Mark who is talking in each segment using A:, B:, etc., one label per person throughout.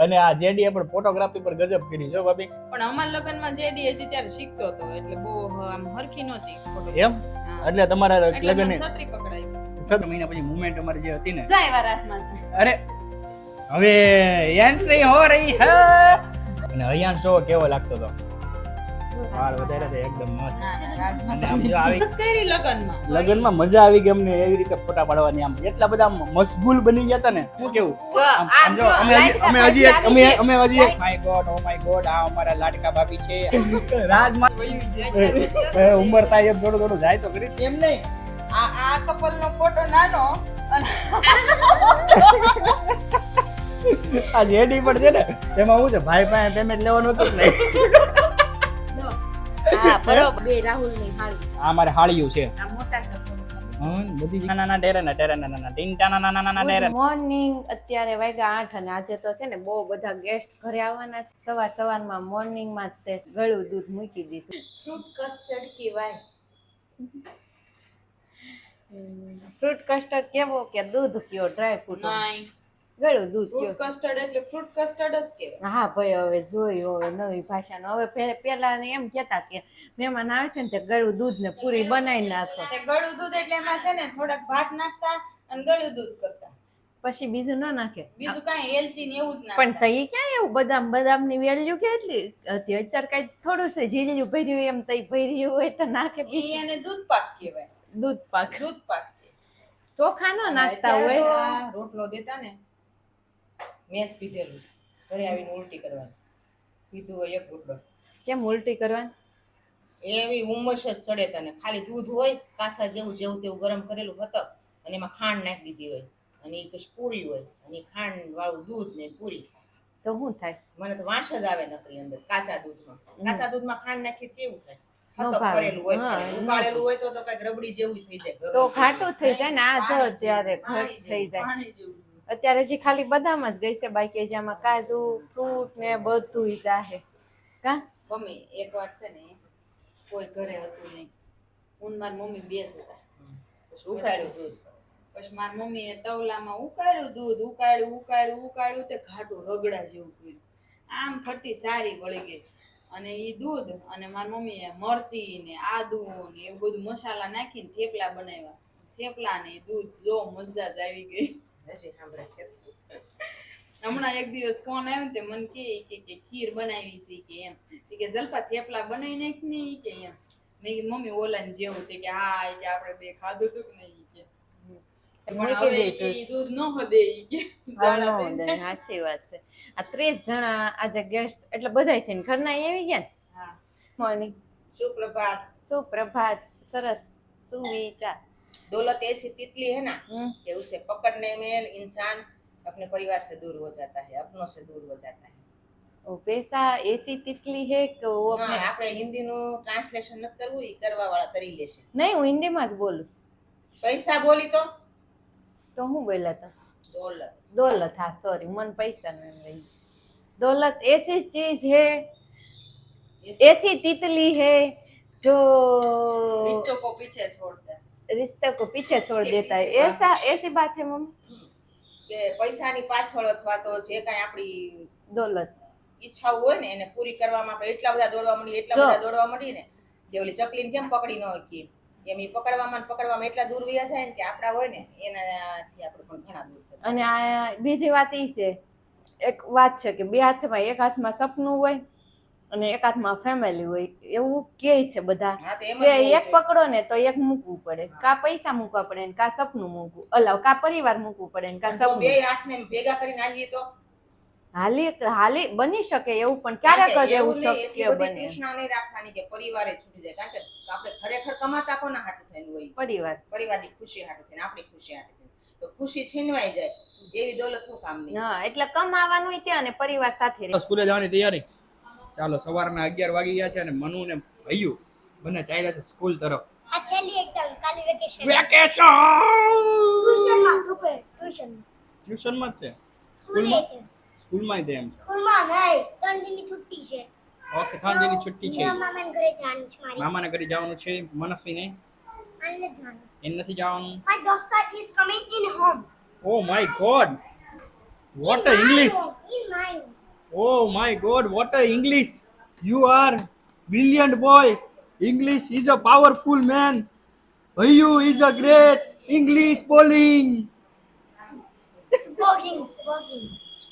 A: અને આ જેડીએ પણ ફોટોગ્રાફી પર ગજબ કરી જો ભાભી.
B: પણ અમાર લગનમાં જેડી હજી ત્યારે શીખતો હતો એટલે બહુ આમ હરખી નહોતી ફોટો.
A: એમ એટલે તમારા
B: એટલે
A: લગન
B: મને છત્રી પકડાઈ.
A: 7 મહિના પછી મુવમેન્ટ અમારી જે હતી ને,
C: જાય વારાસમાં
A: અરે હવે એન્ટ્રી હો રહી હે. અને અહીંયા શો કેવો લાગતો હતો, વાળ વધારે તો એકદમ મસ્ત. અને આમ જો આવી
B: બસ કરી લગનમાં
A: લગનમાં મજા આવી ગઈ અમને એવી રીતે ફોટા પાડવાની. આમ એટલા બધા મશગુલ બની ગયા હતા ને, શું કેવું. આમ જો અમે હજી my god oh my God આ અમારા લાડકા ભાભી છે. રાજમાં ઉંમર થાય એમ થોડું થોડું જાય તો કરી.
B: એમ નહીં, આ કપલ નો ફોટો નાનો અને
A: આ જેડી પણ છે ને એમાં હું છે ભાઈ પાસે પેમેન્ટ લેવાનું હતું ને.
C: હા બરોબર. બે રાહુલ ની હાળી
A: આ મારે હાળિયું છે.
C: આ મોટા સપોર્ટ.
A: બધી નાના ટેરેના ટીંટા નાના ટેરેના.
C: મોર્નિંગ અત્યારે વાગ્યા 8 અને આજે તો છે ને બહુ બધા ગેસ્ટ ઘરે આવવાના છે. સવારમાં મોર્નિંગ માં તે ગળું દૂધ મૂકી દીધું.
B: ફ્રૂટ કસ્ટર્ડ કહેવાય.
C: ફ્રૂટ કસ્ટર્ડ કેવો કે દૂધ કયો ડ્રાય ફ્રૂટ
B: નહીં,
C: ગળું દૂધ કયો.
B: ફ્રૂટ કસ્ટર્ડ એટલે ફ્રૂટ કસ્ટર્ડ જ કહેવાય.
C: હા ભાઈ હવે જોયું હવે નવી ભાષાનો. હવે પેલા એમ કેતા કે મહેમાન આવે છે ને તે ગળું દૂધ ને પૂરી બનાવી નાખો.
B: તે ગળું દૂધ એટલે એમાં છે ને થોડાક ભાત નાખતા અને ગળું દૂધ કરતા,
C: પછી બીજું ન નાખે.
B: બીજું કાંઈ એલચી ને એવું જ
C: પણ
B: નાખતા.
C: તઈ ક્યાં એવું બદામ ની વેલ્યુ કેટલી હતી અત્યારે કઈ થોડું છે જીલ્યું ભર્યું એમ તઈ ભર્યું હોય તો નાખે.
B: ઈ એને દૂધ પાક કહેવાય.
C: દૂધ પાક
B: દૂધ પાક
C: ચોખા ન નાખતા
B: અત્યારે
C: હોય.
B: તો આ રોટલો દેતા ને મેસ પીધેલું ઘરે આવીને ઉલટી કરવાની, પીધું હોય એક રોટલો
C: કેમ ઉલટી કરવાની?
B: એવી ઉમસ જ ચડે તને. ખાલી દૂધ હોય કાસા જેવું તેવું ગરમ કરેલું હતું અને એમાં ખાંડ નાખી દીધી હોય અને એ પછી પૂરી હોય અને ઈ ખાંડ વાળું દૂધ ને પૂરી.
C: તો શું થાય?
B: મને તો વાસ જ આવે નકરી અંદર કાચા દૂધમાં ખાંડ નાખી કેવું થાય?
C: નો
B: હતપ
C: ભાવે.
B: કરેલું હોય
C: હા,
B: ઉકાળેલું હોય તો કઈક રબડી જેવું થઈ જાય.
C: તો ખાટું થઈ જાય ને. આ જો ત્યારે ઘટ થઈ જાય.
B: પાણી જેવું.
C: અત્યારે હજી ખાલી બદામ જ ગઈ છે, બાકી જેમાં કાજુ ફ્રૂટ ને બધું જાહે. કા
B: મમ્મી એકવાર છે ને કોઈ ઘરે હતું નહીં, હું મારી મમ્મી બે જ હતા. પછી ઉકાળ્યું દૂધ, પછી મારી મમ્મીએ તવલામાં ઉકાળ્યું દૂધ, ઉકાળ્યું તે ઘાટું રગડા જેવું કર્યું. આમ ફરતી સારી વળી ગઈ અને ઈ દૂધ અને મારી મમ્મીએ મરચી ને આદુ ને એવું બધું મસાલા નાખીને થેપલા બનાવ્યા. થેપલા ને દૂધ જો મજા જ આવી ગઈ. હજી સાંભળે છે. હમણાં એક દિવસ ફોન આવ્યો ને તે મને કે ખીર બનાવી છે કે એમ કે જલપા થેપલા બનાવી નાખ ને કે એમ. મેં કીધું મમ્મી ઓલાને જેવું તે કે હા એ કે આપણે બે ખાધું હતું કે નહીં કે પણ હવે ઈ દૂધ ન હદે ઈ કે જાડા થઈ જાય.
C: સાચી વાત છે. આ 30 જણા આજે ગેસ્ટ એટલે બધાય થઈને ઘરના અહીં આવી ગયા ને.
B: હા.
C: મોર્નિંગ
B: सुप्रभात.
C: सुप्रभात. सरस सुविचार.
B: दौलत ऐसी तितली है ना कि उसे पकड़ने में इंसान अपने परिवार से दूर हो जाता है, अपनों से दूर हो जाता है.
C: वो पैसा ऐसी तितली है कि वो अपने
B: આપણે હિન્દીનું ટ્રાન્સલેશન નથી કરવું, ઈ કરવા વાળા કરી લેશે.
C: नहीं હું હિન્દીમાં જ બોલું.
B: પૈસા બોલી તો
C: હું બોલ્યા હતા?
B: દौलत.
C: दौलत. हाँ सॉरी, मन पैसा नहीं रही. दौलत ऐसी चीज है, ऐसी तितली है जो
B: रिश्तों को पीछे छोड़ता है.
C: रिश्ते को पीछे छोड़ देता है. ऐसा ऐसी बात है मम्मी.
B: કે પૈસાની પાછળ અથવા તો જે કાંઈ આપણી
C: दौलत
B: ઈચ્છાઓ હોય ને એને પૂરી કરવામાં આપણે એટલા બધા દોડવા મળી ને કે ઓલી ચકલીને કેમ પકડી ન શકીએ એમ ઈ પકડવામાં એટલા દૂર વયા જાય ને કે આપણા હોય ને એનાથી આપણે પણ ઘણા દૂર છે.
C: અને આ બીજી વાત એ છે, એક વાત છે કે બે હાથમાં, એક હાથમાં સપનું હોય અને એક હાથમાં ફેમિલી હોય એવું કહે છે બધા
B: હા તો એમ જ
C: કે
B: હોવું
C: એક
B: જોઈએ.
C: પકડો ને તો એક મૂકવું પડે, કા પૈસા મૂકવા પડે ને કા સપનું મૂકવું, કા પરિવાર મૂકવું પડે ને કા
B: જો
C: સપનું.
B: બે હાથને ભેગા કરીને આવીએ તો
C: હાલી બની શકે એવું, પણ ક્યારેક જ એવું
B: નહીં, એટલી
C: શક્ય
B: બધી
C: બને.
B: તૃષ્ણા નહીં રાખવાની કે પરિવારે છૂટી જાય. કારણ કે આપણે ખરેખર કમાતા કોના હાટું થઈને હોય?
C: પરિવાર
B: પરિવારની ખુશી હાટું થઈને, આપણી ખુશી હાટું થઈને. તો ખુશી છીનવાઈ જાય એવી દોલત શું કામની?
C: હા, એટલે કમાવાનું ત્યાં અને પરિવાર સાથે રહે.
A: સ્કૂલે જવાની તૈયારી. ચાલો સવારના 11 વાગી ગયા છે અને મનુ ને ભૈયું બંને ચાલ્યા છે સ્કૂલ તરફ.
D: આ છેલ્લી એક્ઝામ કાલે વેકેશન
A: વેકેશન
D: ટ્યુશનમાં દુપે
A: ટ્યુશનમાં જ તે
D: સ્કૂલે
A: સ્કૂલમાં જ એમ છે.
D: સ્કૂલમાં નહીં 3 દિનની છુટ્ટી છે.
A: ઓકે 3 દિનની છુટ્ટી છે.
D: મામાના ઘરે જવાનું છે મારી.
A: મામાના ઘરે જવાનું છે. મનસ્વીને
D: આને જવાનું.
A: એને નથી જવાનું.
D: My dostar is coming in home.
A: Oh my God what a English. Oh my God, what a English! You are brilliant boy. English is a powerful man. You is a great English bowling.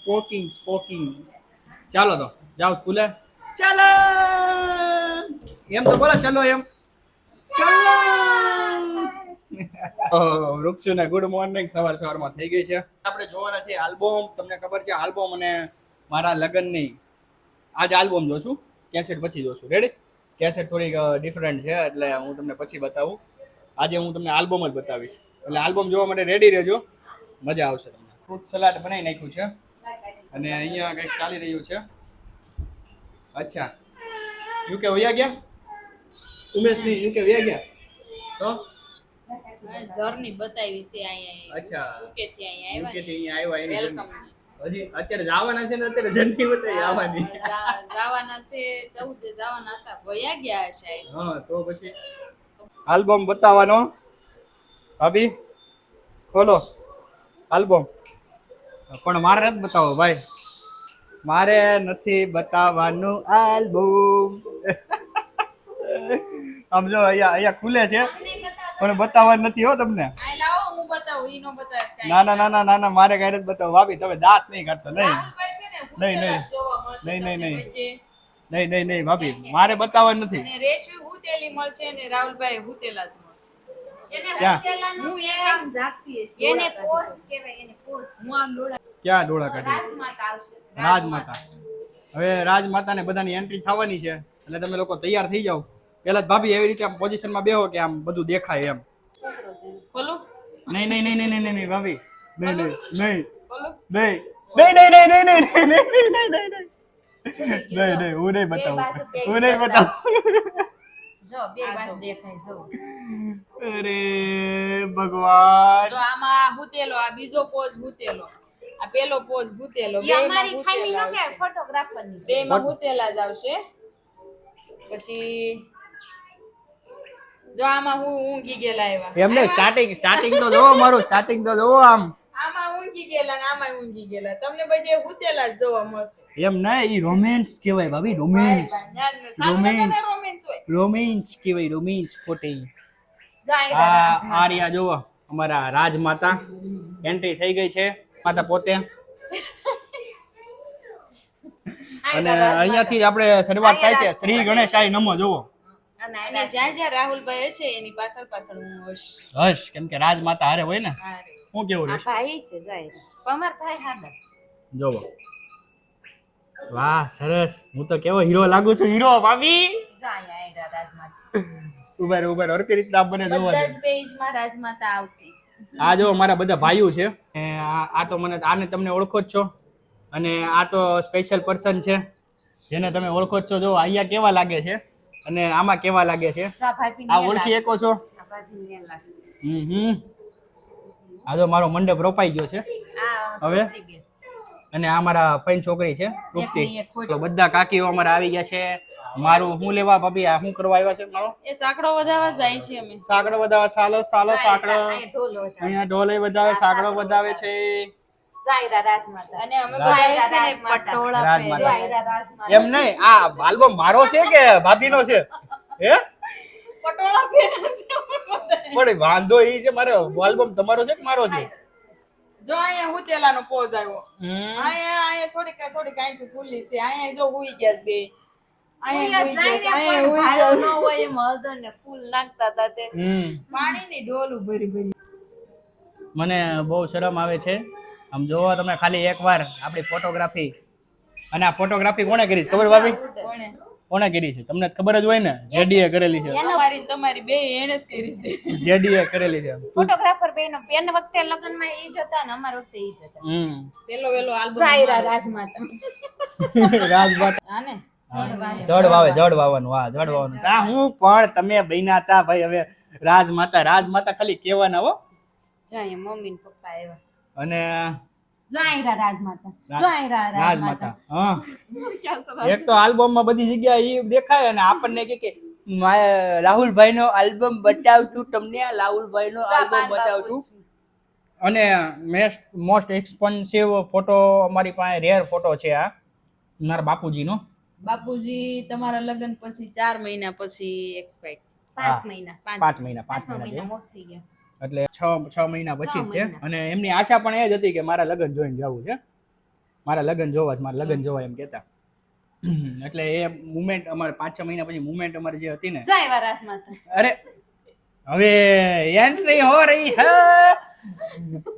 A: Spoking. ચાલો તો જાઓ સ્કૂલે. ચાલો. એમ તો બોલો ચાલો એમ. ચાલો. વૃક્ષને ગુડ મોર્નિંગ સવારમાં થઈ ગઈ છે. આપણે જોવાના છે આલ્બમ. તમને ખબર છે આલ્બમ અને મારા લગ્નની આજ આલ્બમ જોશું. કેસેટ પછી જોશું. રેડી? કેસેટ થોડીક ડિફરન્ટ છે એટલે હું તમને પછી બતાવું. આજે હું તમને આલ્બમ જ બતાવીશ. એટલે આલ્બમ જોવા માટે રેડી રહેજો. મજા આવશે તમને. ફ્રૂટ સલાડ બનાવી નાખ્યું છે અને અહીંયા કંઈક ચાલી રહ્યું છે. અચ્છા, યુકે વયા ગયા? ઉમેશની યુકે વયા ગયા તો
B: જર્ની બતાવી છે અહીંયા.
A: અચ્છા,
B: યુકે થી અહીંયા
A: યુકે થી અહીંયા આવ્યા એની
B: વેલકમ.
A: હજી અત્યારે જવાના છે ને અત્યારે જર્ની બતાવી આવવાની.
B: જવાના છે 14 જવાના હતા, વયા ગયા શાયદ.
A: હા, તો પછી આલ્બમ બતાવવાનો. ભાભી ખોલો આલ્બમ. પણ મારે નથી બતાવો ભાઈ, મારે નથી બતાવવાનું આલ્બમ. આમ જો અહીંયા ખુલે છે પણ બતાવવાનું નથી હો તમને.
B: આ લાવો હું બતાવું, ઈ નો બતાવે કાઈ.
A: ના મારે કઈ નથી બતાવો. ભાભી તમે દાંત નહીં કાઢતા. નહીં
B: રાહુલભાઈ છે ને
A: નહીં.
B: હુતેલા
A: નહીં
B: જ જોવા મળશે તમને વચ્ચે.
A: નહીં ભાભી, મારે બતાવવાનું નથી.
B: અને રેશુ હુતેલી મળશે અને રાહુલભાઈ હુતેલા જ મળશે.
A: ક્યાં
B: હું એક આમ જાગતી હશે.
C: એને પોઝ કહેવાય, એને પોઝ.
B: હું આમ ડોળા
A: ક્યાં ડોળા કાઢી?
C: રાજમાતા આવશે.
A: રાજમાતા. હવે રાજમાતાને બધાની એન્ટ્રી થવાની છે એટલે તમે લોકો તૈયાર થઈ જાઓ. પહેલા જ ભાભી એવી રીતે આમ પોઝિશનમાં બેહો કે આમ બધું દેખાય એમ.
B: બોલો
A: નહીં ભાભી, નહીં
B: બોલો.
A: નહીં, હું નહીં બતાવું.
C: જો બે બાજુ દેખાય જો.
A: અરે ભગવાન.
B: જો આમાં હુતેલો, આ બીજો પોઝ હુતેલો, આ પેલો પોઝ હુતેલો.
C: ઈ અમારી ફાઈમી નો કે ફોટોગ્રાફર ની.
B: બેમાં હુતેલા જ આવશે. પછી જો આમાં હું ઊંઘી ગયેલા આવ્યા.
A: એમને સ્ટાર્ટિંગ તો જોવો મારું. સ્ટાર્ટિંગ તો જોવો આમ.
B: આમાં ઊંઘી ગયેલા ને આમાં ઊંઘી ગયેલા. તમને બધે હુતેલા જ જોવા મળશે.
A: એમ નહીં, ઈ રોમેન્સ કહેવાય ભાભી. રોમેન્સ રોમેન્સ કહેવાય. Romance photo. આ રહ્યા જોવો અમારા રાજમાતા એન્ટ્રી થઈ ગઈ છે. માતા પોતે. અને અહીંયાથી જ આપણે શરૂઆત થાય છે. શ્રી ગણેશાય નમો જોવો.
B: અને જ્યાં જ્યાં રાહુલભાઈ હશે એની પાછળ પાછળ હું હશ.
A: હશ, કેમ કે રાજમાતા હારે હોય ને. હું કેવું
C: આ
A: રહેશે
C: ભાઈ છે જાય. પમર ભાઈ હાદા.
A: જોવો. વાહ સરસ. હું તો કેવો હીરો લાગુ છું. હીરો ભાભી.
C: જાય આયરા રાજમાતા.
A: ઉભા હરકી રીતના બને જોવા
B: બધા જ પેજમાં રાજમાતા આવશે.
A: આ જો મારા બધા ભાઈઓ છે. આ તો મને આને તમને ઓળખો જ છો અને આ તો સ્પેશિયલ પર્સન છે જેને તમે ઓળખો જ છો. જો અહીંયા કેવા લાગે છે અને આમાં કેવા લાગે છે. આ ઓળખી શકો છો. આ જો મારો મંડપ રોપાઈ ગયો છે હવે. અને આ મારા ફઈન છોકરી છે તૃપ્તિ. બધા કાકીઓ અમારા આવી ગયા છે. મારું હું લેવા ભાભી આ શું કરવા આવ્યા છે મારો?
B: એ સાંકડો વધારવા જાય છે અમે.
A: સાંકડો વધાવે. સાલો સાંકડો. અહીંયા ઢોલ વધાવે, સાંકડો વધાવે છે.
C: જાયરા રાજમાતા.
B: અને અમે બધા છે ને પટોળા
A: રાજમાતા.
B: પહેર્યા.
A: એમ નહીં, આ આલ્બમ મારો છે કે ભાભીનો છે? હે
B: પટોળા પહેર્યા છે અમે બધાએ.
A: પણ વાંધો ઈ છે મારો આલ્બમ તમારો છે કે મારો છે?
B: જો અહીંયા હુતેલાનો પોઝ આવ્યો. અહીંયા થોડીક આંખી ખુલ્લી છે. અહીંયા જો હુઈ ગયા છે બે. પાણીની ડોલું ભરી.
A: મને બહુ શરમ આવે છે. આમ જોવો તમે ખાલી એકવાર આપણી ફોટોગ્રાફી. અને આ ફોટોગ્રાફી કોણે કરી છે ખબર ભાભી? કોણે કરી છે તમને ખબર જ હોય ને. જેડીએ કરેલી છે.
B: તમારી બે એને જ કરી છે.
A: જેડીએ કરેલી છે.
C: ફોટોગ્રાફર બેનો પેન વખતે લગનમાં ઈ જ હતા ને અમાર વખતે ઈ જ હતા.
B: પેલો આલ્બમ
C: જાયરા રાજમાતા.
A: રાજમાતા.
B: હા ને
A: જડ વાવવાનું. હા, જડ વાવવાનું. તા હું પણ તમે બન્યા તા ભાઈ. હવે રાજમાતા ખાલી કહેવાના હો.
C: જાય મમ્મી ને પપ્પા આવ્યા.
A: અને
C: જાયરા રાજમાતા.
A: હા. એક તો આલ્બમ માં બધી જગ્યા ઈ દેખાય અને આપણને કે રાહુલભાઈ નો આલ્બમ બતાવશું તમને. રાહુલભાઈ નો આલ્બમ બતાવશું. અને મોસ્ટ એક્સપેન્સિવ ફોટો અમારી પાસે રેર ફોટો છે આ. મારા બાપુજીનો
B: બાપુજી તમારા લગ્ન પછી 4 મહિના પછી એક્સપાયર
C: 5 મહિના
A: 5 મહિના
C: મહિના મોત થઈ ગયા.
A: એટલે 6 મહિના પછી જ તે.
C: મહિના.
A: અને એમની આશા પણ એ જ હતી કે મારા લગ્ન જોઈને જવું છે, મારા લગ્ન જોવા જ, મારા લગ્ન જોવા એમ કહેતા. એટલે એ મુમેન્ટ અમારે 5-6 મહિના પછી મુમેન્ટ અમારી જે હતી ને,
C: જાય એવા રાસમાં તો.
A: અરે હવે એન્ટ્રી હો રહી હે,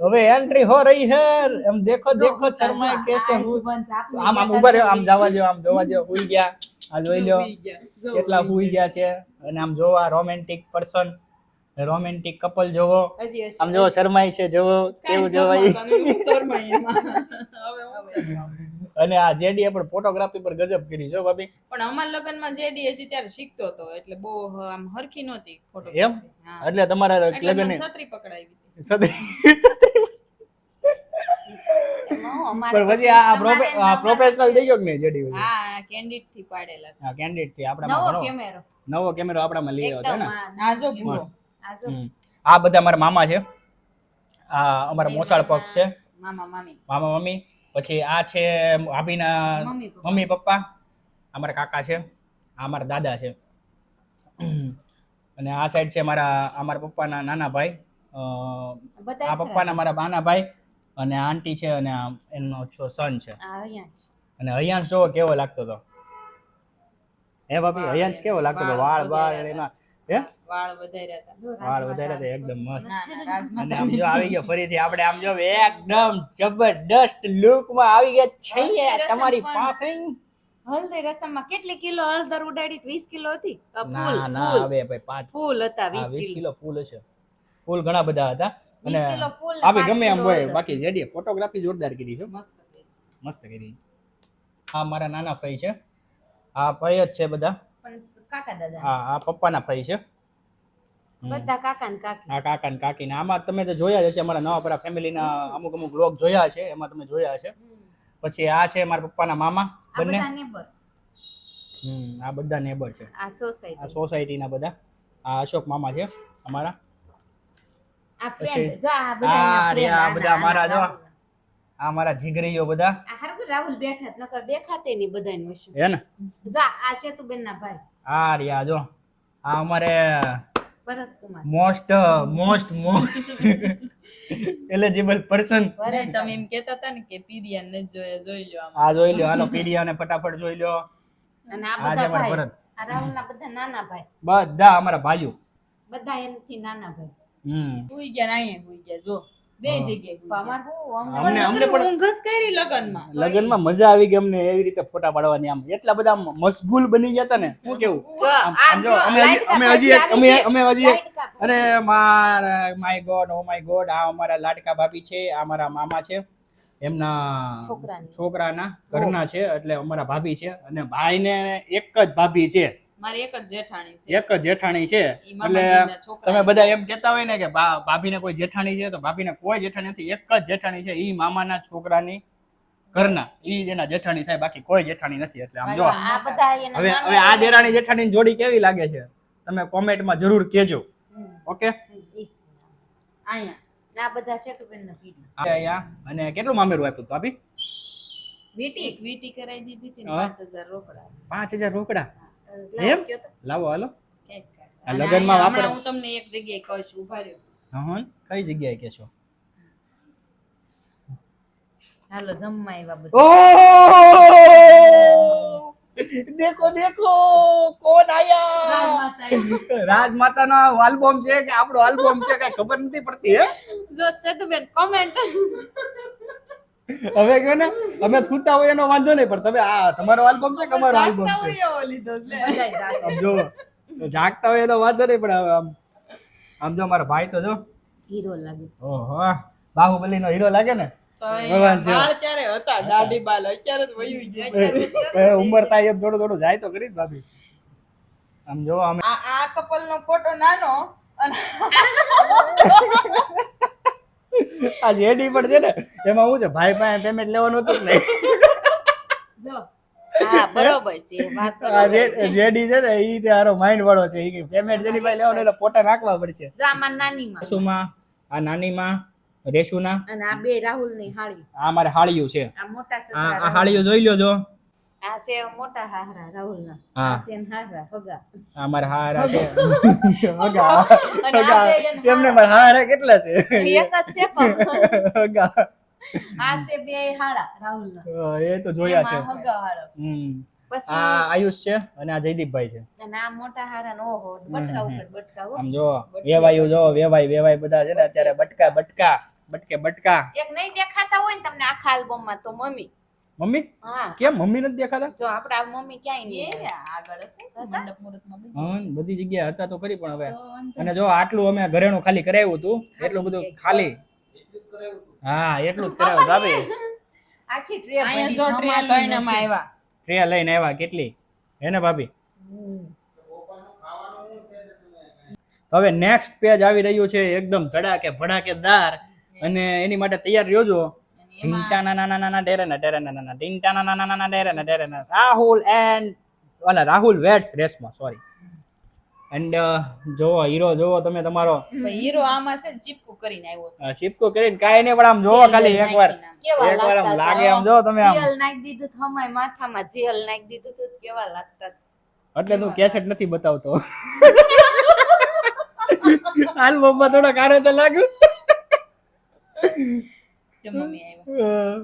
A: હવે એન્ટ્રી હો રહી હે. એમ દેખો દેખો શર્મા કેસે હું આમ આમ ઉભા રહ્યો, આમ જવા દો, આમ જોવા દો. હુઈ ગયા, આ જોઈ લો કેટલા હુઈ ગયા છે. અને આમ જોવા રોમેન્ટિક પર્સન, રોમેન્ટિક કપલ જોવો,
C: હજી
A: આમ જોવો શર્માઈ છે, જોવો કેવું જોવાય. અને આ જેડીએ પણ ફોટોગ્રાફી પર ગજબ કરી જો ભાભી.
B: પણ અમારા લગ્નમાં જેડી હજી ત્યારે શીખતો હતો એટલે બહુ આમ હરખી નહોતી ફોટો.
A: એમ એટલે તમારા
B: એટલે
A: લગ્ન
B: મને છત્રી પકડાવી હતી.
A: પણ પછી આ પ્રોફેશનલ થઈ ગયો કે નહીં જેડી?
B: હા કેન્ડિડ થી પાડેલા છે.
A: હા કેન્ડિડ થી આપણામાં
C: નવો
A: ઘણો
C: કેમેરો
A: નવો કેમેરો આપણામાં લઈ આવ્યો છે ને.
B: આ જો ભૂરો.
A: આ બધા મારા મામા છે, આ અમારા મોસાળ પક્ષ છે,
B: મામા મામી.
A: મામા મમ્મી. પછી આ છે ભાભીના મમ્મી પપ્પા, અમારા કાકા છે, આ મારા દાદા છે. અને આ સાઈડ છે અમારા પપ્પાના નાના ભાઈ, આ પપ્પાના મારા બાના ભાઈ, અને આંટી છે, અને એનો સન છે. અને હૈયાંશ જો કેવો લાગતો હતો હે ભાભી? હૈયાંશ કેવો લાગતો હતો? વાળ એના હે
B: વાળ વધાર્યા હતા.
A: વાળ વધારે એકદમ મસ્ત.
B: ના ના રાજમાં
A: અને આમ જો આવી ગયો ફરીથી આપણે આમ જો એકદમ જબરદસ્ત લુકમાં આવી ગયા છીએ તમારી પાસે.
C: હળદર રસમમાં કેટલી કિલો હળદર ઉડાડી? 20 કિલો હતી.
A: ના ના હવે ભાઈ 5
C: ફૂલ હતા
A: 20 કિલો ફૂલ હશે. ફૂલ ઘણા બધા હતા. અને
C: 20 કિલો ફૂલ ને
A: આપણે
C: 5
A: ગમે એમ
C: કિલો
A: હોય,
C: હળદર.
A: બાકી જેડી ફોટોગ્રાફી જોરદાર કરી છે,
B: મસ્ત થઈ.
A: મસ્ત કરી. આ મારા નાના ભાઈ છે, આ ભાઈ જ છે બધા.
C: પણ કાકા દાદા
A: આ પપ્પાના ભાઈ છે,
C: બધા કાકા ને કાકી.
A: આ કાકા ને કાકી ને. આમાં તમે તો જોયા જ હશે, અમારા નવાપરા ફેમિલીના અમુક બ્લોગ જોયા છે, એમાં તમે જોયા હશે. પછી આ છે મારા પપ્પાના મામા
C: આ
A: બંને.
C: બધા નેબર.
A: આ બધા નેબર છે,
C: આ સોસાયટી.
A: આ સોસાયટીના બધા. આ અશોક મામા છે અમારા.
C: આ
A: પછી
C: ફ્રેન્ડ જો આ
A: આ
C: બધા
A: રહ્યા બધા મારા જો, આ મારા જીગરીઓ બધા
C: આ હરગુ રાહુલ બેઠા જ નકર દેખાતે નહીં બધાની વચ્ચે.
A: હે ને.
C: જો આ સેતુબેન ના ભાઈ
A: આ રહ્યા જો, આ અમારે
C: ભરતકુમાર.
A: Most eligible person.
B: નહીં, તમે એમ કહેતા હતા ને કે પીરિયન ને જોઈ લો આમાં.
A: આ જોઈ લો, હાલો પીડિયાને ફટાફટ જોઈ લો.
C: અને આ
A: આ છે
C: બધા
A: મારા
C: ભાઈ.
A: ભરત.
C: આ રાહુલ ના બધા નાના ભાઈ.
A: બધા અમારા ભાઈઓ.
C: બધા એનથી નાના ભાઈ.
B: હુઈ ગયા ને અહીંયા હુઈ ગયા જો. બે જગ્યાએ હુઈ ગયા.
C: અમાર હું
A: અમને
B: નકરી ઊંઘ જ કરી લગનમાં.
A: લગનમાં મજા આવી ગઈ અમને એવી રીતે ફોટા પાડવાની. આમ એટલા બધા મશગુલ બની ગયા હતા ને, શું કેવું. આમ જો અમે હજી અરે my God, oh my God. આ અમારા લાડકા ભાભી છે, આ મારા મામા છે, એમના છોકરાના ઘરના છે, એટલે અમારા ભાભી છે. અને ભાઈને એક જ ભાભી છે,
B: મારી એક જ જેઠાણી છે.
A: એક જ જેઠાણી છે.
B: ઈ
A: એટલે
B: મામાજીના છોકરા.
A: તમે બધા એમ કહેતા હોય ને કે ભાભીને કોઈ જેઠાણી છે, તો ભાભીને કોઈ જેઠાણી નથી, એક જ જેઠાણી છે. ઈ મામાના છોકરાની ઘરના ઈ જ એના જેઠાણી થાય, બાકી કોઈ જેઠાણી નથી. એટલે આમ જો
C: આ બધા એના
A: હવે આ દેરાણી જેઠાણીની જોડી કેવી લાગે છે તમે કોમેન્ટમાં જરૂર કહેજો. ઓકે.
B: અહીંયા
C: આ બધા સેતુબેન ના પીડી.
A: અહીંયા અને કેટલું મામેરું આપ્યું ભાભી?
B: એક વીટી કરાવી દીધી હતી ને 5000 રોકડા.
A: 5000 રોકડા?
C: એમ
A: લાવો હાલો.
B: કેક કાઢ.
A: આ
B: અને
A: લગનમાં
B: અહીંયા
A: વાપરો.
B: હમણાં હું તમને એક જગ્યાએ કહીશ, ઉભા રહ્યો.
A: હા, કઈ જગ્યાએ કહેશો?
C: હાલો જમવા આવ્યા બધા.
A: દેખો દેખો કોણ આયા. રાજમાતાનો આલ્બમ છે કે આપણો આલ્બમ છે કઈ ખબર નથી પડતી. હે
C: જો સેતુબેન કોમેન્ટ.
A: હવે કહો ને, અમે થૂતા હોય એનો વાંધો નહીં, પણ તમે આ તમારો આલ્બમ છે કે અમારો આલ્બમ છે?
B: એવો લીધો લે.
A: આમ જો જાગતા હોય એનો વાંધો નહીં, પણ હવે આમ જો મારા ભાઈ તો જો
C: હીરો લાગે.
A: ઓહો, બાહુબલી નો હીરો લાગે ને.
B: તો
A: ભગવાન છે.
B: બાળ ત્યારે હતા દાઢી બાલ, અત્યારે જ વયું ગયું.
A: ઉંમર થાય એમ થોડું થોડું જાય તો કરી જ ભાભી. આમ જો અમે
B: આ કપલ નો ફોટો નાનો અને
A: આ જેડી પણ છે ને, એમાં શું છે, ભાઈ પાસે પેમેન્ટ લેવાનું હતું ને.
C: જો હા બરોબર છે વાત તો
A: આ જેડી છે ને, ઈ તે હારો માઇન્ડ વાળો છે. ઈ પેમેન્ટ જેની પાસે લેવાનું એટલે ફોટા નાખવા પડશે.
C: જો આમાં નાની માં
A: રેશુમાં, આ નાનીમાં, રેશુના,
C: અને આ બે રાહુલ ની હાળી.
A: આ મારે હાળિયું છે.
C: આ મોટા
A: આ
C: સસરા
A: હાળિયું જોઈ લ્યો જો.
C: આ છે મોટા હાહરા રાહુલના.
A: હા.
C: આ છે હાહરા હગા.
A: અમારા હારા છે હગા
C: અને આ બે એને
A: કેમને મારા હારા કેટલા છે
C: એક જ છે પણ
A: હગા
C: આ છે બે હાળા રાહુલના.
A: એ તો જોયા છે
C: એમાં હગા હાળો. પછી
A: આ આયુષ છે અને આ જયદીપભાઈ છે
C: અને આ મોટા હારા નો ઓહો બટકા ઉપર બટકા હો.
A: આમ જો વેવાયું જો વેવાય બધા છે ને અત્યારે બટકા
C: એક નહીં દેખાતા હોય ને તમને આખા આલ્બમ માં તો મમ્મી.
A: મમ્મી
C: હા
A: કેમ મમ્મી નથી દેખાતા
C: જો આપડા મમ્મી ક્યાંય
B: એ
C: નહીં.
B: આગળ હતું મંડપ મુહૂર્તમાં બી.
A: હા બધી જગ્યાએ હતા તો ખરી પણ હવે
C: તો વાંધો
A: અને જો આટલું અમે ઘરેણું ખાલી કરાવ્યું હતું એટલું બધું ખાલી હા એટલું જ કરાવ્યું ભાભી
C: આખી ટ્રે
B: અહીંયા જો ટ્રે લઈને અમે આવ્યા.
A: ટ્રે લઈને આવ્યા કેટલી હે ને ભાભી હવે નેક્સ્ટ પેજ આવી રહ્યું છે એકદમ ધડાકે ભડાકેદાર અને એની માટે તૈયાર રહેજો રાહુલ વેટ્સ રેસમાં સોરી એન્ડ જોવો હીરો જોવો તમે તમારો
B: પણ હીરો આમાં છે ને ચીપકું કરીને આવ્યો.
A: શિપકો કરીને કાઈ નહીં પણ આમ જોવો ખાલી એકવાર
C: કેવા
A: એકવાર આમ
C: લાગતા
A: લાગે આમ જો તમે આમ
C: જેલ નાખી દીધું થમાય માથામાં જેલ નાખી દીધું તો કેવા લાગતા.
A: એટલે તું કેસેટ નથી બતાવતો આલ્બમમાં થોડા કારે તો લાગ્યું
B: જે મમ્મી આવ્યા.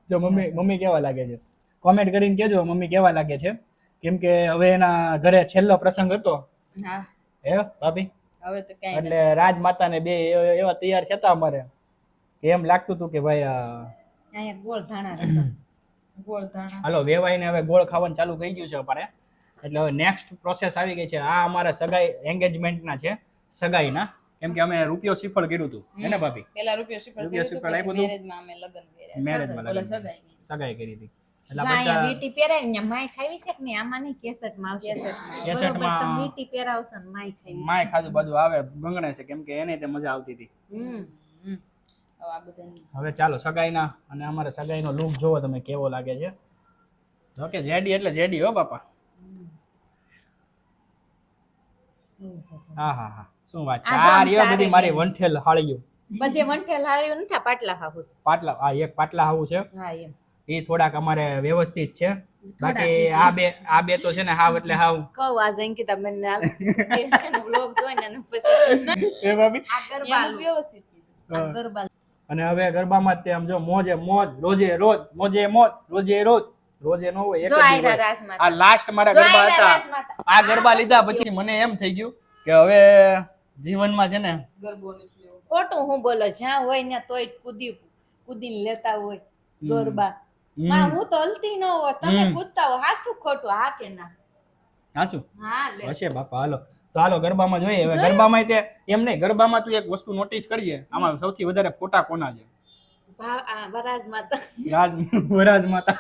A: જો મમ્મી કેવા લાગે છે કોમેન્ટ કરીને કેજો મમ્મી કેવા લાગે છે કેમ કે હવે એના ઘરે છેલ્લો પ્રસંગ હતો
B: હા
A: હે ભાભી
B: હવે તો કઈ
A: એટલે રાજમાતા ને બે એવા તૈયાર થતા અમારે કે એમ લાગતું હતું કે ભાઈ
C: અહીંયા ગોળ ધાણા રસમ.
B: ગોળ ધાણા
A: હાલો વેવાઈને હવે ગોળ ખાવાનું ચાલુ થઈ ગયું છે અમારે એટલે હવે નેક્સ્ટ પ્રોસેસ આવી ગઈ છે આ અમારા સગાઈ એન્ગેજમેન્ટના છે સગાઈના કેમ કે અમે રૂપિયો શ્રીફળ કર્યું હતું હે ને ભાભી
B: પેલા રૂપિયો શ્રીફળ
A: રૂપિયો
B: કર્યું હતું,
A: શ્રીફળ
B: પછી
A: આપ્યું હતું.
B: મેરેજમાં અમે લગ્ન કર્યા.
A: મેરેજમાં
B: ઓલા સગાઈ ની.
A: સગાઈ કરી હતી એટલે
C: અહીંયા
A: બધા
C: વીટી પહેરાવી ને માય ખાવી છે કે નહીં આમાં નહીં કેસેટમાં આવશે.
A: કેસેટમાં
C: બરોબર, તમે વીટી પહેરાવશો ને માય ખાવી.
A: માય ખાધું બાજુ આવે ગંગણે છે કેમ કે એને તે મજા આવતી હતી
C: હમ
B: હવે આ બધાની
A: હવે ચાલો સગાઈના અને અમારે સગાઈનો લુક જોવો તમે કેવો લાગે છે ઓકે જેડી એટલે જેડી હો બાપા હા હા હા શું વાત છે
C: આ જો
A: આ
C: આમ
A: રહ્યો બધી
C: ચારે
A: મારી
C: બેન.
A: વંઠેલ હાળીઓ
C: બધે વંઠેલ હાર્યું નથી આ પાટલા હાઉસ.
A: પાટલા આ એક પાટલા હાવું છે
C: હા એમ
A: એ થોડાક અમારે વ્યવસ્થિત છે બાકી આ બે તો છે ને હાવ એટલે હાવ
C: કહું આ જંકિતા બેન ને છે ને વ્લોગ જોઈને અને પછી
A: એ ભાભી
C: આ ગરબા
B: એનું વ્યવસ્થિત કીધું.
C: આ ગરબા
A: અને હવે ગરબામાં જ તે આમ જો મોજે મોજ રોજે રોજ મોજે મોજ રોજે રોજ રોજે નો હોય એક
C: જો
A: જ દી
C: આયરા
A: હોય.
C: રાજમાતા.
A: આ લાસ્ટ મારા
C: જો
A: ગરબા
C: આયરા
A: હતા
C: રાજમાતા.
A: આ ગરબા લીધા પછી મને એમ થઈ ગયું કે હવે જીવનમાં છે ને
B: ગરબો નથી લેવો.
C: ખોટું હું બોલો જ્યાં હોય ને તોય કૂદીને લેતા હોય ગરબા માં હું તો હલતી ન હોય તમે કૂદતા હો હા શું ખોટું હા કે ના
A: હા શું
C: હા લે
A: હશે બાપા હાલો તો હાલો ગરબામાં જોઈએ હવે ગરબામાં તે એમ નહીં ગરબામાં તું એક વસ્તુ નોટિસ કરજે આમાં સૌથી વધારે ફોટા કોના છે
C: આ વરાજ માતા
A: વરાજ માતા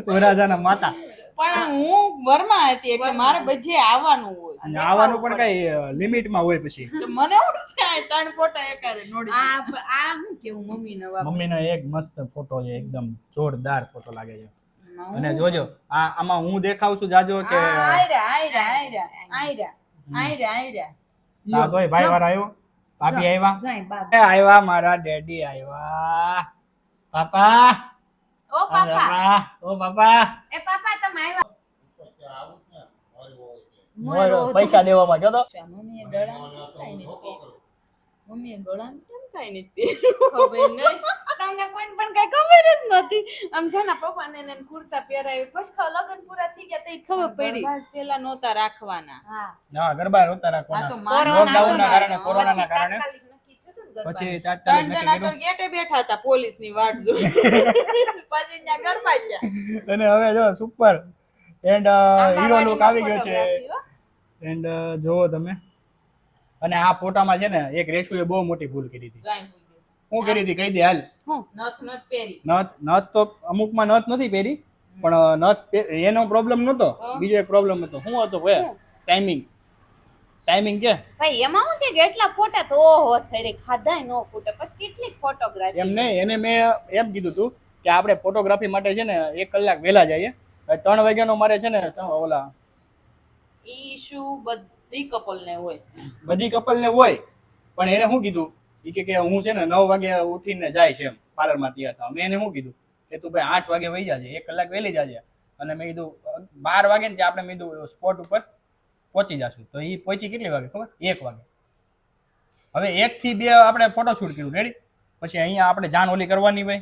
A: વરાજાના માતા
B: પણ હું વરમાં હતી એટલે મારે બધે આવવાનું હોય.
A: અને આવવાનું પણ કઈ લિમિટમાં હોય પછી
B: તો મને એવું છે આ 3 ફોટા એકારે નોડી
C: આ હું કેવું મમ્મી ને બાપ
A: મમ્મીનો એક મસ્ત ફોટો છે એકદમ જોરદાર ફોટો લાગે છે અને જોજો આમાં હું દેખાવ છું જાજો કે આ તોય ભાઈ વાળા આવ્યો ભાભી આવ્યા
C: જાય બાપ
A: એ આવ્યા મારા ડેડી આવ્યા પાપા
C: ઓ પાપા
A: ઓ પાપા
C: એ પાપા તમે આવ્યા
A: મોરો પૈસા દેવામાં ગયો તો
B: મમ્મીએ ગળામાં કેમ કાંઈ નથી
C: ખબર નહીં તમને કોઈને પણ કઈ ખબર જ નથી આમ છે ને પપ્પા ને કુર્તા પહેરાવી પછી લગન પૂરા થઈ ગયા તો ખબર પડી
B: ગરબા પેલા નહોતા રાખવાના.
C: હા
A: ના ગરબા નહોતા
B: આ
A: રાખવાના
B: તો
A: લોકડાઉન ના કારણે
B: પછી
A: કોરોનાના કારણે
C: તાત્કાલિક નક્કી થયું હતું ને ગરબા.
A: પછી
B: 3
A: તાત્કાલિક
B: જણા
A: નક્કી
B: તો ગેટે બેઠા હતા પોલીસની વાટ જોઈ. પછી ત્યાં ગરબા ગયા.
A: કર્યું. અને હવે જો સુપર એન્ડ હીરો લુક આવી ગયો છે
C: ફોટોગ્રાફી હો.
A: એન્ડ જોવો તમે અને આ ફોટામાં છે ને એક રેશુએ બહુ મોટી ભૂલ કરી હતી
B: જોઈ ભૂલી ગઈ.
A: શું કરી હતી કહી દે હાલ
B: નથ પહેરી.
A: નથ તો અમુકમાં નથ નથી પહેરી પણ એનો પ્રોબ્લેમ નતો બીજો એક પ્રોબ્લેમ હતો શું હતો ટાઈમિંગ કે
C: ભાઈ એમાં હું કે એટલા ફોટા તો ઓહો થઈ રે ખાધાય નો ફૂટે પછી કેટલી ફોટોગ્રાફી
A: એમ નહીં એને મેં એમ કીધું હતું કે આપણે ફોટોગ્રાફી માટે છે ને 1 કલાક વહેલા જઈએ 3 વાગ્યાનો મારે છે ને ઓલા
B: ઈ ઇશ્યુ બધી કપલ ને હોય.
A: બધી કપલને હોય પણ એને શું કીધું ઈ કે હું છે ને 9 વાગે ઉઠીને જાય છે એમ પાર્લરમાં તૈયાર થવા મેં એને શું કીધું કે તું ભાઈ 8 વાગે વહી જાજે 1 કલાક વહેલી જાજે અને મેં કીધું 12 વાગે ને ત્યાં આપણે મેં કીધું સ્પોટ ઉપર પહોંચી જશું. તો એ પહોંચી કેટલી વાગે ખબર? 1 વાગે. હવે 1 થી 2 આપણે ફોટોશૂટ કર્યું રેડી. પછી અહીંયા આપણે જાન ઓલી કરવાની હોય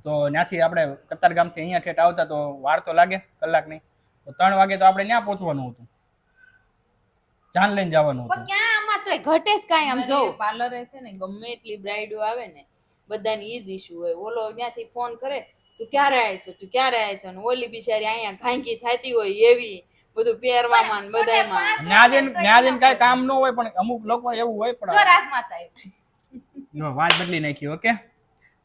A: તો ત્યાંથી આપણે કતારગામથી અહીંયા ઠેઠ આવતા તો વાર તો લાગે કલાકની. તો 3 વાગે તો આપણે ત્યાં પહોંચવાનું હતું, જાન લઈને જવાનું
C: પણ
A: હતું.
C: ક્યાં આમાં તોય ઘટે જ કાંઈ આમ જો
B: પાર્લરે છે ને ગમે એટલી બ્રાઇડો આવે ને બધાને ઈ જ ઇશ્યુ હોય. ઓલો ત્યાંથી ફોન કરે તું ક્યારે આવીશ, તું ક્યારે આવીશ, અને ઓલી બિચારી અહીંયા ઘાંકી થતી હોય એવી બધું પહેરવામાં ને બધાયમાં.
A: ત્યાં જઈને કાંઈ કામ ન હોય પણ અમુક લોકો એવું હોય
C: જો
A: પણ
C: રાજમાતા આવી.
A: જો વાત બદલી નાખી. ઓકે,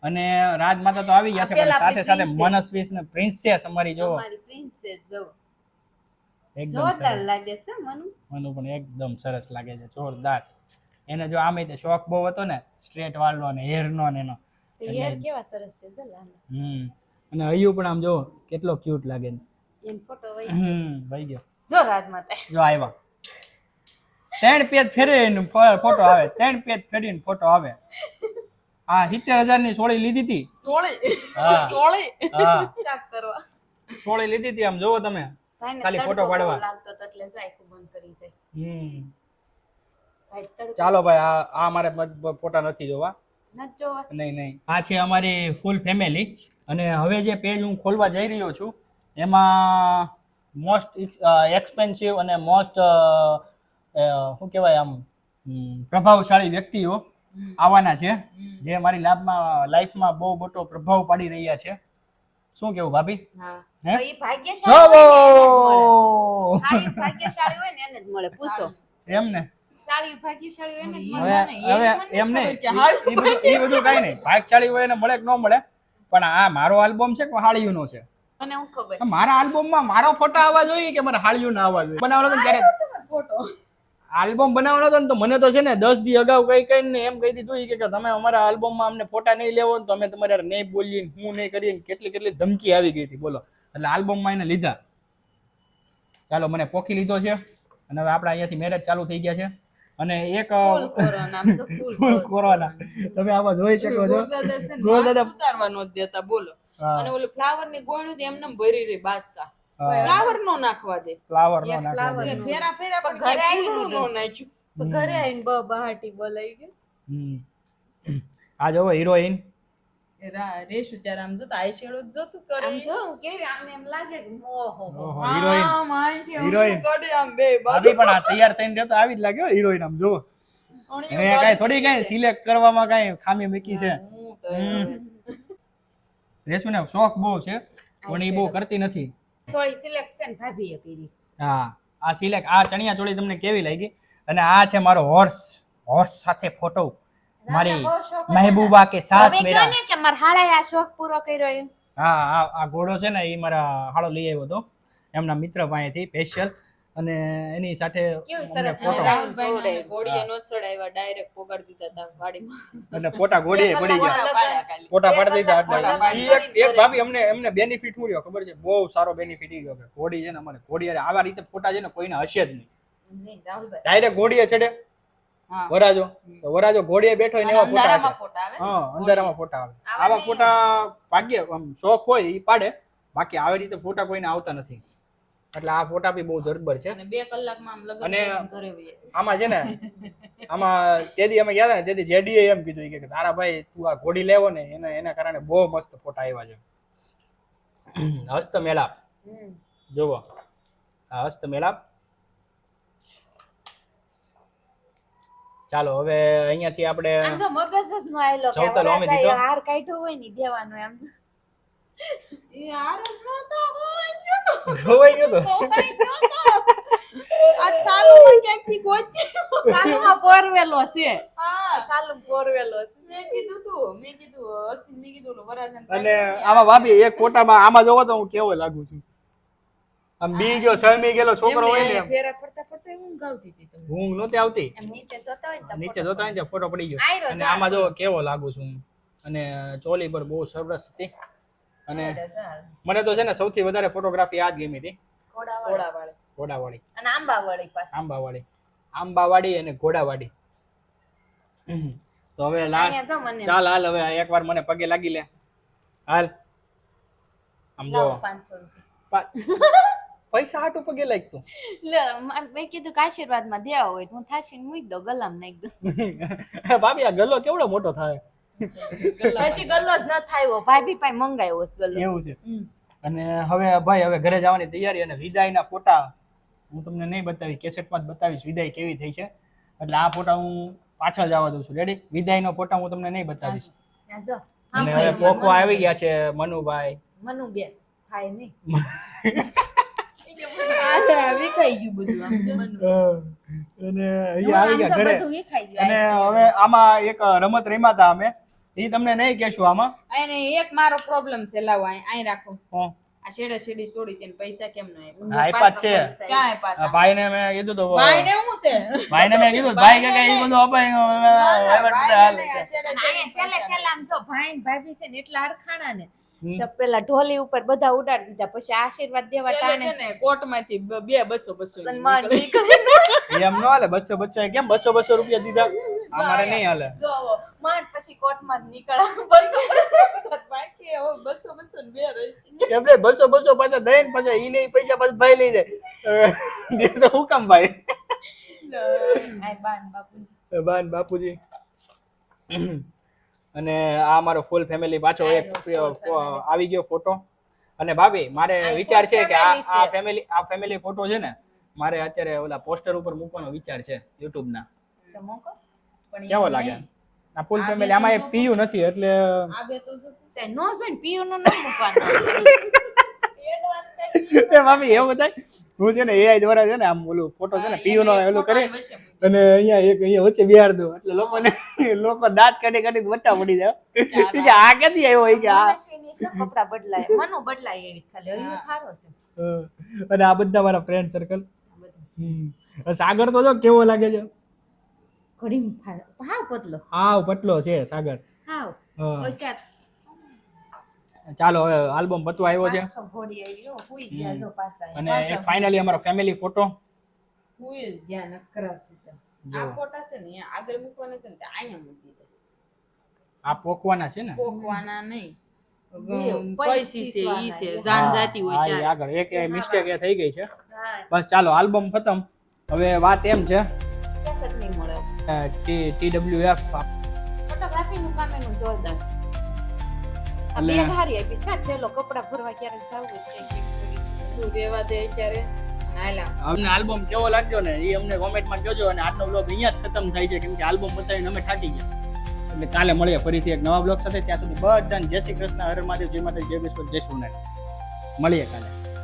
A: અને રાજમાતા તો આવી ગયા છે પણ
C: પેલા
A: સાથે સાથે
C: આપણી
A: મનસ્વીસ ને પ્રિન્સેસ અમારી જો
C: અમારી પ્રિન્સેસ જો
A: એકદમ
C: જોરદાર
A: સરસ.
C: લાગે છે મનુ.
A: મનુ પણ એકદમ સરસ લાગે છે, જોરદાર. એને જો આમે તે શોખ બહુ હતો ને સ્ટ્રેટ વાળનો ને હેરનો ને એનો.
C: હેર કેવા સરસ છે જો લાંબા.
A: અને હૈયું પણ આમ જો કેટલો ક્યુટ લાગે છે.
C: એન ફોટો વઈ
A: ભાઈ ગયો
C: જો રાજમાતા.
A: જો આવ્યા 3 પેજ ફેરીને ફોટો આવે, 3 પેજ ફેરીને ફોટો આવે. આ 70,000 ની સોળી લીધી હતી. હા હા
C: ચાક કરવા.
A: સોળી લીધી હતી. આમ જોવો તમે
C: ભાઈને
A: ખાલી
C: તડકો
A: ફોટો
C: બહુ
A: પાડવા.
C: લાગતો તો એટલે જો આખું બંધ કરી જાય. ભાઈ તડકો
A: ચાલો ભાઈ, આ મારે ફોટા નથી જોવા.
C: નથી જોવા.
A: નહીં. આ છે અમારી ફૂલ ફેમિલી. અને હવે જે પેજ હું ખોલવા જઈ રહ્યો છું એમાં મોસ્ટ એક્સપેન્સિવ અને મોસ્ટ શું કહેવાય આમ પ્રભાવશાળી વ્યક્તિઓ આવવાના છે જે મારી લાઈફમાં બહુ મોટો પ્રભાવ પાડી રહ્યા છે. શું કેવું ભાભી?
C: હા
A: હે?
C: તો ઈ ભાગ્યશાળી
A: જવો
C: સારી ભાગ્યશાળી હોય ને એને જ મળે. પૂછો
A: એમ ને.
C: સારી ભાગ્યશાળી હોય ને જ મળે.
A: હવે એમ નહીં, એ બધું કાંઈ નહીં. ભાગશાળી હોય એને મળે કે ન મળે, પણ આ મારો આલ્બમ છે કે હાળીયુંનો છે?
C: મને હું ખબર
A: મારા આલ્બમમાં મારો ફોટો આવવા જોઈએ કે મારા હાળિયું ના આવવા જોઈએ? બનાવવાનો હતો ને ત્યારે
B: ફોટો
A: આલ્બમ બનાવવાનો હતો ને તો મને તો છે ને 10 દી અગાઉ કઈને એમ કહી દીધું કે તમે અમારા આલ્બમમાં અમને ફોટા નહીં લેવો ને તો અમે તમારે નહીં બોલીએ, હું નહીં કરીએ, કેટલી ધમકી આવી ગઈ હતી બોલો. એટલે આલ્બમમાં એને લીધા. ચાલો મને પોખી લીધો છે અને હવે આપણા અહીંયાથી મેરેજ ચાલુ થઈ ગયા છે. અને એક
C: ફૂલ કોરોના આમ જો
A: ફૂલ કોરોના તમે આમાં જોઈ શકો છો. ગોળદાદા
B: ઉતારવા નો દેતા બોલો.
A: હા.
B: અને ઓલું ફ્લાવર ની ગોળું એમને ભરી રહી બાસકા. ફ્લાવર નો નાખવા દે.
A: ફ્લાવર નો
C: એક
A: નાખવા
C: flower
A: દે.
C: નું.
B: ફેરા ફેરા પણ
C: ઘરે
B: ઘરે
C: આવીને
B: નો નાખ્યું.
C: તો ઘરે આવીને બહાટી બોલાઈ ગયું.
A: આ જોવો હિરોઈન.
B: રેશુ ત્યારે આમ જતા આઈ શેડો જતું કરે.
C: આમ જો કેવી આમ એમ લાગે કે ઓહો
A: હિરોઈન.
B: આમ આંખી આમ
A: હિરોઈન.
B: કાઢી આમ બે
A: ભાભી પણ આ તૈયાર થઈને રહેતો આવી જ લાગ્યો હિરોઈન. આમ જો એને કાંઈ થોડી કાંઈ સિલેક્ટ કરવામાં કાંઈ ખામી મૂકી છે. રેશુને શોખ બહુ છે પણ એ બહુ કરતી નથી.
C: સોળી સિલેક્શન ભાભીએ કરી.
A: હા, આ સિલેક્ટ આ ચણિયા ચોળી તમને કેવી લાગી? અને આ છે મારો હોર્સ સાથે ફોટો. મારી
C: બહુ શોખ હતો
A: મહેબૂબા કે સાથ
C: હવે
A: મેરા.
C: કહો ને કે મારા હાળાએ આ શોખ પૂરો કર્યો એમ.
A: હા, આ ઘોડો છે ને એ મારા હાળો લઈ આવ્યો હતો એમના મિત્ર પાસેથી સ્પેશિયલ. અને એની સાથે
C: કેવું
A: અમને
C: સરસ
A: ફોટો
B: રાહુલભાઈ ઘોડીએ નો ચડાવ્યા ડાયરેક્ટ પોગાડી દીધા તા વાડીમાં.
A: અને ફોટા ઘોડીએ પડી ગયા.
B: પાડ્યા ખાલી.
A: ફોટા પાડી દીધા
C: ફોટા
A: એટલે
C: પાડી
A: ઈ એક ભાભી એમને બેનિફિટ શું રહ્યો ખબર છે? બહુ સારો બેનિફિટ ઈ ગયો કે ઘોડી છે ને અમારે ઘોડી આવા રીતે ફોટા છે ને કોઈને હશે જ નહીં.
B: નહીં, રાહુલભાઈ.
A: ડાયરેક્ટ ઘોડીએ ચડે
B: હા.
A: વરાજો તો વરાજો ઘોડીએ બેઠો હોય ને એવા ફોટા હશે.
B: અંધારામાં ફોટા આવે ને.
A: હા, અંધારામાં ફોટા આવે. આવા ફોટા ભાગ્ય આમ શોખ હોય ઈ પાડે, બાકી આવી રીતે ફોટા કોઈને આવતા નથી. એટલે આ ફોટા બી બહુ જબરદસ્ત છે.
B: અને 2 કલાકમાં આમ લગન
A: અને
B: કરીને ઘરે વહી આવે.
A: આમાં છે ને આમાં તેદી અમે ગયા હતા ને તેદી જેડીએ એમ કીધું કે તારા ભાઈ તું આ ઘોડી લેવો ને એના કારણે બહુ મસ્ત ફોટા આવ્યા છે. હસ્ત મેળાપ જોવો, આ હસ્ત મેળાપ. ચાલો હવે અહીંયાથી આપણે
C: આમ જો મગજ જ નો આયલો કે
A: ચૌતલ હોમી દીધો.
C: વરાજાએ હાર કાઢ્યો હોય ને ઈ દેવાનો એમ.
B: એ આરસ નતો ગોવાઈ ગયો તો.
A: ખોવાઈ ગયો તો.
B: ગોવાઈ ગયો તો. આ ચાલુમાં ક્યાંકથી ગોતી.
C: ચાલુમાં પોરવેલો છે.
B: હા.
C: ચાલુ પોરવેલો છે.
B: મેં કીધું અસ્તી મેં કીધું ઓલો વરાજાને
A: અને આમાં ભાભી એક ફોટામાં આમાં જોવો તો હું કેવો લાગુ છું. આમ બી ગયો સળમી ગયેલો છોકરો હોય ને એમ.
B: ફેરા ફરતા ઊંઘ આવતી હતી તમને.
A: ઊંઘ નહોતી આવતી.
C: એમ નીચે જોતા હોય ને તો
A: નીચે જોતા હોય ને ત્યાં ફોટો પડી ગયો.
C: આયરો
A: અને
C: જા.
A: આમાં જો કેવો લાગુ છું હું. અને ચોલી પર બહુ સરસ હતી. અને મને તો છે ને સૌથી વધારે ફોટોગ્રાફી આ જ ગમી હતી.
C: ઘોડાવાળી
A: ઘોડાવાળી,
C: અને આંબાવાળી પાસે.
A: આંબાવાળી અને ઘોડાવાળી. તો હવે
C: અહીંયા
A: લાસ્ટ
C: જો મને
A: ચાલ હાલ હવે એકવાર મને પગે લાગી લે. હાલ આમ જો
C: લાવો 500 રૂપિયા.
A: પૈસા હાટું પગે લાગતું
C: મેં કીધું કે આશીર્વાદમાં દેવા હોય તો હું થાશીને મૂકી દો ગલામ નાખી દો
A: ભાભી આ ગલ્લો કેવડો મોટો થાય
C: પછી ગલ્લો જ ન થાય ભાભી પાસે મંગાવ્યો છે ગલ્લો
A: એવું છે અને હવે ભાઈ હવે ઘરે જવાની તૈયારી અને વિદાયના ફોટા હું તમને નહીં બતાવી કેસેટમાં જ બતાવીશ વિદાય કેવી થઈ છે એટલે આ ફોટા હું પાછળ જવા દઉં છું રેડી વિદાયનો ફોટા હું તમને નહીં બતાવીશ
C: આ જો
A: અને હવે પોકવા આવી ગયા છે મનુભાઈ
C: મનુ બેન થાય નહીં
B: વિખાઈ ગયું બધું આમ જો.
A: અને અહીંયા આવી ગયા ઘરે
C: બધું વિખાઈ ગયું
A: અને હવે આમાં એક રમત રમ્યા હતા અમે એ તમને નહીં કહેશું આમાં
B: અને એક મારો પ્રોબ્લેમ છે લાવો અહીં રાખો
A: હં.
B: આ શેડે શેડી છોડી તેને પૈસા કેમ ન આપ્યા
A: હા, આપ્યા જ છે
B: ક્યાં આપ્યા
A: ભાઈને મેં કીધું તો
B: ભાઈને શું છે
A: ભાઈને મેં કીધું ભાઈ કે એ બધું અપાય
C: છેલ્લે આમ જો ભાઈ ને ભાભી છે ને એટલા હરખાણા ને તો પેલા ઢોલી ઉપર બધા ઉડાડી દીધા પછી આશીર્વાદ દેવા ટાણે
B: ને કોર્ટમાંથી 200
C: અને માં નીકળે
A: એમ નો હાલે બચ્ચો કેમ 200 રૂપિયા દીધા અમારે નહીં હાલે
C: જો માં પછી કોર્ટમાં જ નીકળ્યા
B: બાકી હવે 200 ને બે રહી છે
A: એમને 200 પાછા દઈને પાછા ઈ નહીં પૈસા પાછા ભાઈ લઈ જાય દેશો હું કામ ભાઈ
C: આ બાન બાપુજી
A: બાન બાપુજી અને આ મારો ફૂલ ફેમિલી પાછો એક આવી ગયો ફોટો અને ભાભી મારે વિચાર છે કે આ ફેમિલી ફોટો છે ને મારે અત્યારે ઓલા પોસ્ટર ઉપર મૂકવાનો વિચાર છે YouTube ના
C: તો મોકો પણ
A: કેવો લાગે આ ફૂલ ફેમિલી આમાં એક પીયુ નથી એટલે
B: આ બે તો શું
C: તે નો જોઈને પીયું નો ન મૂકવાનું
A: એ ભાભી એવું થાય હું છે ને AI દ્વારા છે ને આમ ઓલું ફોટો છે ને પીયુ નો ઓલું કરી અને અહીંયા વચ્ચે બિહાર દો એટલે લોકો દાંત કાઢી વટ્ટા પડી જાય કે આ ક્યાંથી આવ્યો હોય કે આ
C: કપડા બદલાય મનો બદલાય એવી ખાલી એવું ખારો છે
A: અને આ બધા મારા ફ્રેન્ડ સર્કલ સાગર તો જો કેવો લાગે છે
C: ઘડી હાવ પતલો
A: હાવ પટલો છે સાગર
C: હાવ
A: હા.
C: ઓચાત
A: ચાલો હવે આલ્બમ પતવા આવ્યો છે
C: પાછો ઘોડી આવ્યો હુઈ ગયા જો પાછા
A: અને એક ફાઇનલી અમારો ફેમિલી ફોટો
B: હું જ ધ્યાન અકરાસ
A: જો.
B: આ ફોટા છે ને અહીંયા આગળ મૂકવાના છે ને તે અહીંયા મૂકી દે
A: આ પોકવાના છે ને
B: પોખવાના નહીં
C: પૈસી
B: પૈસી છે ઈ છે જાન જાતી હોય
A: હા, એ
B: ત્યારે
A: આગળ એક મિસ્ટેક એ થઈ ગઈ છે
C: હા
A: બસ ચાલો આલ્બમ ખતમ હવે વાત એમ છે
C: કેસેટ નહીં મળે
A: TWF
C: ફોટોગ્રાફી નું કામ એનું જોરદાર છે આ
A: એટલે-
C: બેગ હારી આપીશ કાઢ પેલો કપડા ભરવા ક્યારેક જાવું જ છે
B: તું રેવા દે ત્યારે નાયલા
A: અમને આલ્બમ કેવો લાગ્યો ને એ અમને કોમેન્ટમાં કહેજો અને આજનો વ્લોગ અહીંયા જ ખતમ થાય છે કેમ કે આલ્બમ બતાવીને અમે થાકી ગયા એટલે કાલે મળીએ ફરીથી એક નવા બ્લોગ સાથે ત્યાં સુધી બધાને જય શ્રી કૃષ્ણ હર મહાદેવ જય માતા જય વિશ્વ જય સોમનાથ મળીએ કાલે